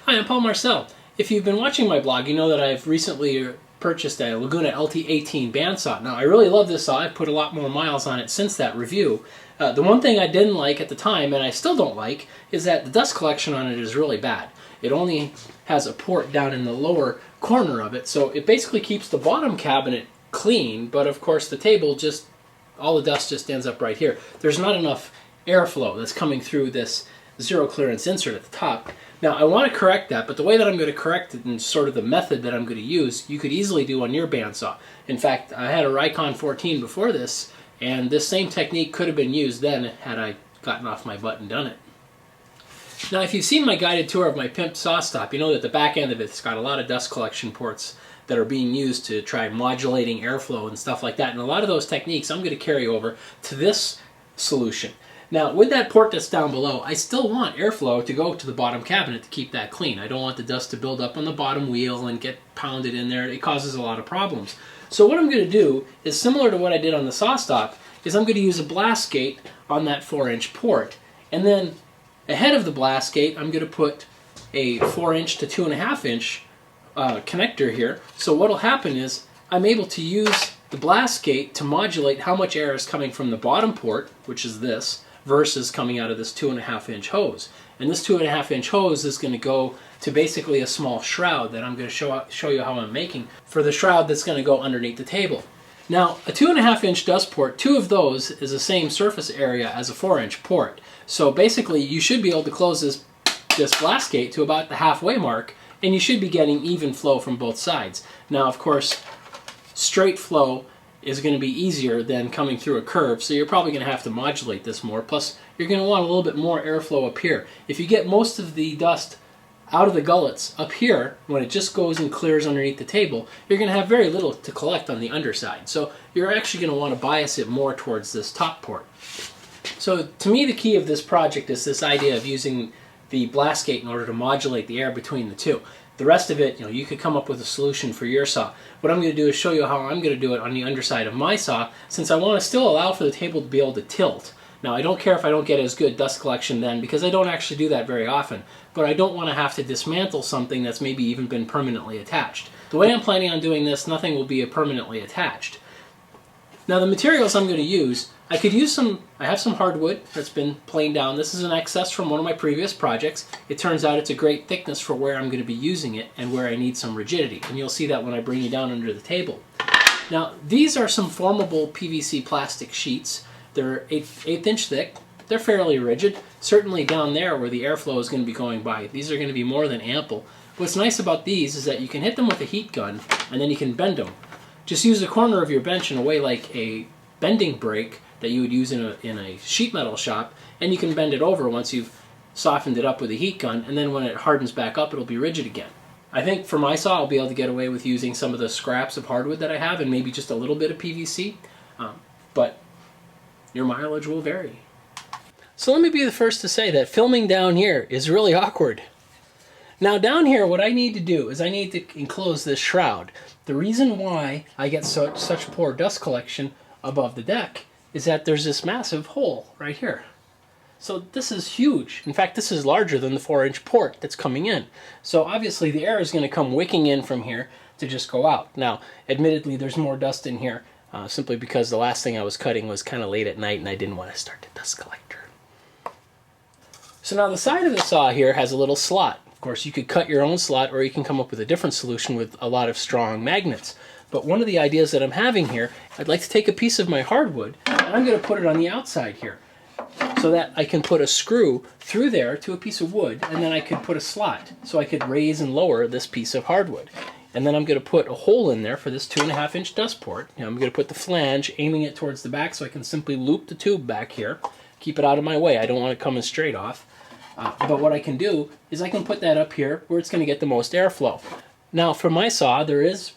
Hi, I'm Paul Marcel. If you've been watching my blog, you know that I've recently purchased a Laguna LT-18 bandsaw. Now, I really love this saw. I've put a lot more miles on it since that review. The one thing I didn't like at the time, and I still don't like, is that the dust collection on it is really bad. It only has a port down in the lower corner of it, so it basically keeps the bottom cabinet clean, but of course the table just, all the dust just ends up right here. There's not enough airflow that's coming through this zero clearance insert at the top. Now, I want to correct that, but the way that I'm going to correct it and sort of the method that I'm going to use, you could easily do on your bandsaw. In fact, I had a Rikon 14 before this, and this same technique could have been used then had I gotten off my butt and done it. Now, if you've seen my guided tour of my Pimp saw stop, you know that the back end of it's got a lot of dust collection ports that are being used to try modulating airflow and stuff like that. And a lot of those techniques I'm going to carry over to this solution. Now, with that port that's down below, I still want airflow to go to the bottom cabinet to keep that clean. I don't want the dust to build up on the bottom wheel and get pounded in there. It causes a lot of problems. So what I'm going to do is similar to what I did on the saw stop, is I'm going to use a blast gate on that 4-inch port. And then ahead of the blast gate, I'm going to put a 4-inch to 2.5-inch connector here. So what will happen is I'm able to use the blast gate to modulate how much air is coming from the bottom port, which is this, versus coming out of this 2.5-inch hose. And this 2.5-inch hose is going to go to basically a small shroud that I'm going to show you how I'm making for the shroud that's going to go underneath the table. Now, a 2.5-inch dust port, 2 of those is the same surface area as a 4-inch port. So basically, you should be able to close this blast gate to about the halfway mark, and you should be getting even flow from both sides. Now, of course, straight flow is going to be easier than coming through a curve, so you're probably going to have to modulate this more. Plus, you're going to want a little bit more airflow up here. If you get most of the dust out of the gullets up here, when it just goes and clears underneath the table, you're going to have very little to collect on the underside. So you're actually going to want to bias it more towards this top port. So to me, the key of this project is this idea of using the blast gate in order to modulate the air between the two. The rest of it, you could come up with a solution for your saw. What I'm going to do is show you how I'm going to do it on the underside of my saw, since I want to still allow for the table to be able to tilt. Now, I don't care if I don't get as good dust collection then, because I don't actually do that very often, but I don't want to have to dismantle something that's maybe even been permanently attached. The way I'm planning on doing this, nothing will be permanently attached. Now, the materials I'm going to use, I have some hardwood that's been planed down. This is an excess from one of my previous projects. It turns out it's a great thickness for where I'm going to be using it and where I need some rigidity. And you'll see that when I bring you down under the table. Now, these are some formable PVC plastic sheets. They're 1/8 inch thick. They're fairly rigid. Certainly down there where the airflow is going to be going by, these are going to be more than ample. What's nice about these is that you can hit them with a heat gun and then you can bend them. Just use the corner of your bench in a way like a bending brake that you would use in a sheet metal shop, and you can bend it over once you've softened it up with a heat gun, and then when it hardens back up, it'll be rigid again. I think for my saw, I'll be able to get away with using some of the scraps of hardwood that I have and maybe just a little bit of PVC, but your mileage will vary. So let me be the first to say that filming down here is really awkward. Now down here, what I need to do is I need to enclose this shroud. The reason why I get such poor dust collection above the deck is that there's this massive hole right here. So this is huge. In fact, this is larger than the 4-inch port that's coming in. So obviously the air is going to come wicking in from here to just go out. Now, admittedly, there's more dust in here simply because the last thing I was cutting was kind of late at night and I didn't want to start the dust collector. So now the side of the saw here has a little slot. Of course, you could cut your own slot, or you can come up with a different solution with a lot of strong magnets. But one of the ideas that I'm having here, I'd like to take a piece of my hardwood, and I'm going to put it on the outside here, so that I can put a screw through there to a piece of wood, and then I could put a slot, so I could raise and lower this piece of hardwood. And then I'm going to put a hole in there for this 2.5-inch dust port. I'm going to put the flange, aiming it towards the back, so I can simply loop the tube back here, keep it out of my way. I don't want it coming straight off. But what I can do is I can put that up here where it's going to get the most airflow. Now for my saw, there is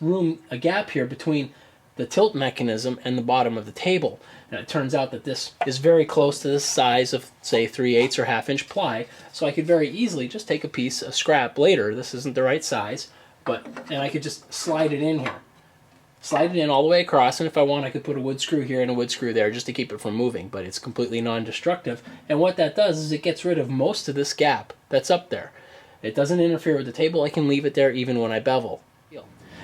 a gap here between the tilt mechanism and the bottom of the table. And it turns out that this is very close to the size of, say, 3/8 or 1/2-inch ply, so I could very easily just take a piece of scrap later. This isn't the right size, and I could just slide it in here. Slide it in all the way across, and if I want, I could put a wood screw here and a wood screw there just to keep it from moving, but it's completely non-destructive. And what that does is it gets rid of most of this gap that's up there. It doesn't interfere with the table. I can leave it there even when I bevel.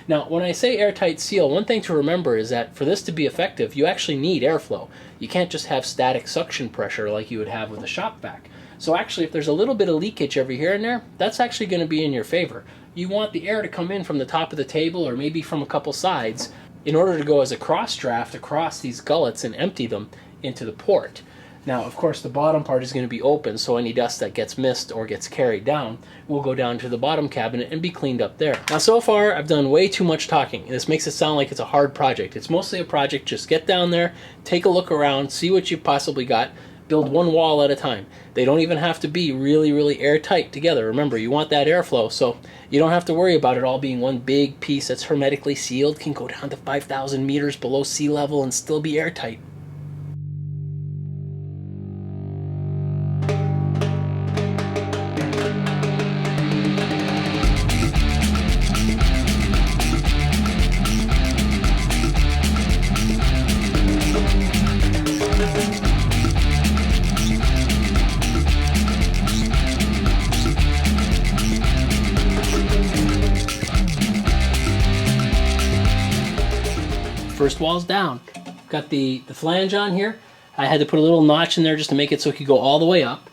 Now, when I say airtight seal, one thing to remember is that for this to be effective, you actually need airflow. You can't just have static suction pressure like you would have with a shop vac. So actually, if there's a little bit of leakage every here and there, that's actually going to be in your favor. You want the air to come in from the top of the table or maybe from a couple sides in order to go as a cross draft across these gullets and empty them into the port. Now, of course, the bottom part is going to be open, so any dust that gets missed or gets carried down will go down to the bottom cabinet and be cleaned up there. Now, so far, I've done way too much talking. This makes it sound like it's a hard project. It's mostly a project, just get down there, take a look around, see what you possibly got, build one wall at a time. They don't even have to be really, really airtight together. Remember, you want that airflow, so you don't have to worry about it all being one big piece that's hermetically sealed, can go down to 5,000 meters below sea level and still be airtight. First wall's down. Got the flange on here. I had to put a little notch in there just to make it so it could go all the way up.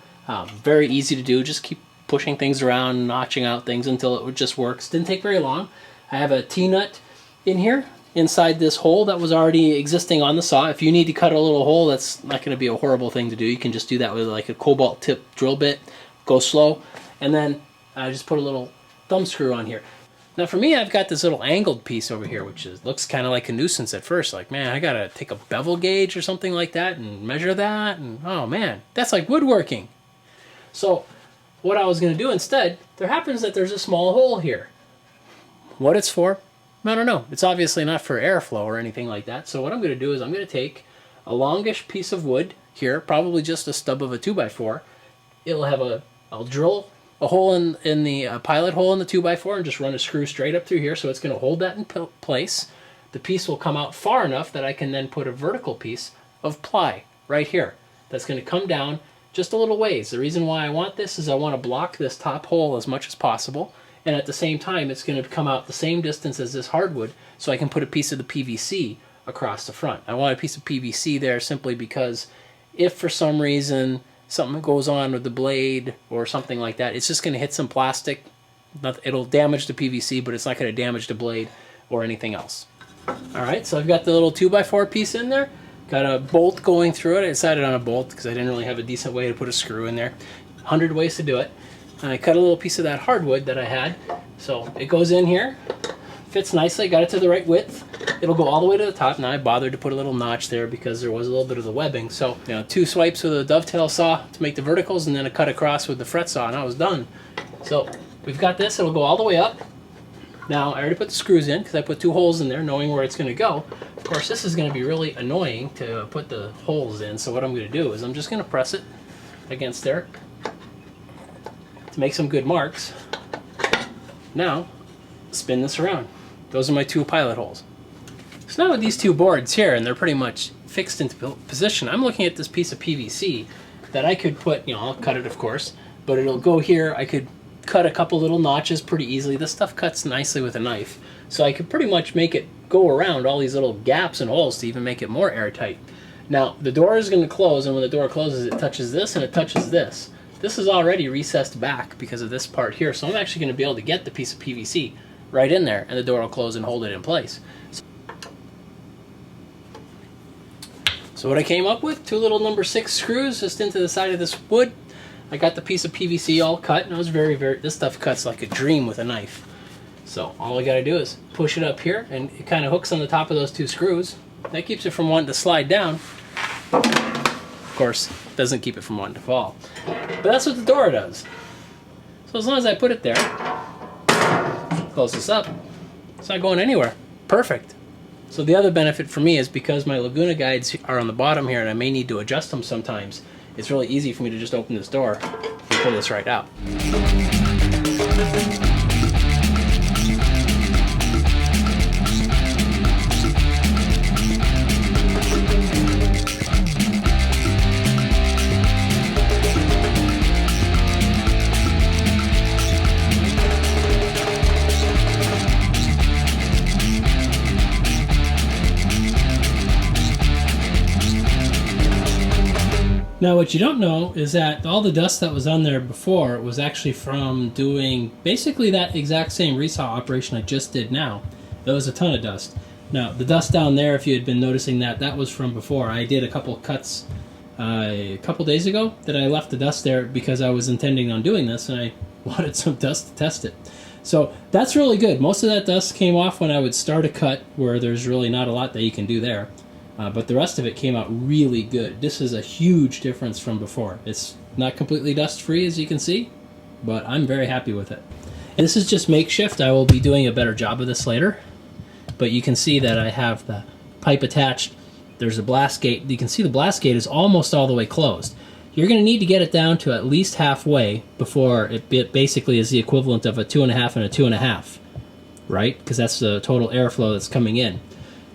Very easy to do. Just keep pushing things around, notching out things until it just works. Didn't take very long. I have a T-nut in here inside this hole that was already existing on the saw. If you need to cut a little hole, that's not going to be a horrible thing to do. You can just do that with like a cobalt tip drill bit. Go slow. And then I just put a little thumb screw on here. Now for me, I've got this little angled piece over here, which looks kind of like a nuisance at first. Like, man, I gotta take a bevel gauge or something like that and measure that, and oh man, that's like woodworking. So what I was gonna do instead, there happens that there's a small hole here. What it's for, I don't know. It's obviously not for airflow or anything like that. So what I'm gonna do is I'm gonna take a longish piece of wood here, probably just a stub of a 2x4. It'll have I'll drill a hole in the pilot hole in the 2x4 and just run a screw straight up through here, so it's going to hold that in place. The piece will come out far enough that I can then put a vertical piece of ply right here. That's going to come down just a little ways. The reason why I want this is I want to block this top hole as much as possible, and at the same time it's going to come out the same distance as this hardwood, so I can put a piece of the PVC across the front. I want a piece of PVC there simply because if for some reason something goes on with the blade or something like that, it's just going to hit some plastic. It'll damage the PVC, but it's not going to damage the blade or anything else. Alright, so I've got the little 2x4 piece in there. Got a bolt going through it. I decided on a bolt because I didn't really have a decent way to put a screw in there. 100 ways to do it. And I cut a little piece of that hardwood that I had. So it goes in here. Fits nicely. Got it to the right width. It'll go all the way to the top. Now I bothered to put a little notch there because there was a little bit of the webbing. So, 2 swipes with a dovetail saw to make the verticals, and then a cut across with the fret saw, and I was done. So we've got this. It'll go all the way up. Now I already put the screws in because I put 2 holes in there, knowing where it's going to go. Of course, this is going to be really annoying to put the holes in. So what I'm going to do is I'm just going to press it against there to make some good marks. Now spin this around. Those are my 2 pilot holes. So now with these 2 boards here, and they're pretty much fixed into position, I'm looking at this piece of PVC that I could put, I'll cut it of course, but it'll go here. I could cut a couple little notches pretty easily. This stuff cuts nicely with a knife. So I could pretty much make it go around all these little gaps and holes to even make it more airtight. Now the door is going to close, and when the door closes it touches this and it touches this. This is already recessed back because of this part here, so I'm actually going to be able to get the piece of PVC right in there, and the door will close and hold it in place. So what I came up with, 2 little number 6 screws just into the side of this wood. I got the piece of PVC all cut, and it was this stuff cuts like a dream with a knife. So all I got to do is push it up here, and it kind of hooks on the top of those 2 screws. That keeps it from wanting to slide down. Of course, doesn't keep it from wanting to fall. But that's what the door does. So as long as I put it there, close this up, it's not going anywhere. Perfect. So the other benefit for me is because my Laguna guides are on the bottom here and I may need to adjust them sometimes, it's really easy for me to just open this door and pull this right out. Now what you don't know is that all the dust that was on there before was actually from doing basically that exact same resaw operation I just did now. There was a ton of dust. Now the dust down there, if you had been noticing that, that was from before. I did a couple cuts a couple days ago that I left the dust there because I was intending on doing this and I wanted some dust to test it. So that's really good. Most of that dust came off when I would start a cut where there's really not a lot that you can do there. But the rest of it came out really good. This is a huge difference from before. It's not completely dust-free, as you can see, but I'm very happy with it. And this is just makeshift. I will be doing a better job of this later. But you can see that I have the pipe attached. There's a blast gate. You can see the blast gate is almost all the way closed. You're going to need to get it down to at least halfway before it basically is the equivalent of a 2.5 and a 2.5, right? Because that's the total airflow that's coming in.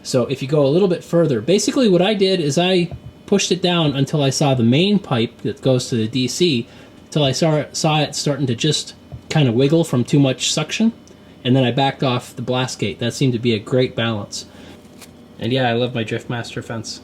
So if you go a little bit further, basically what I did is I pushed it down until I saw the main pipe that goes to the DC, until I saw it starting to just kind of wiggle from too much suction, and then I backed off the blast gate. That seemed to be a great balance. And yeah, I love my Driftmaster fence.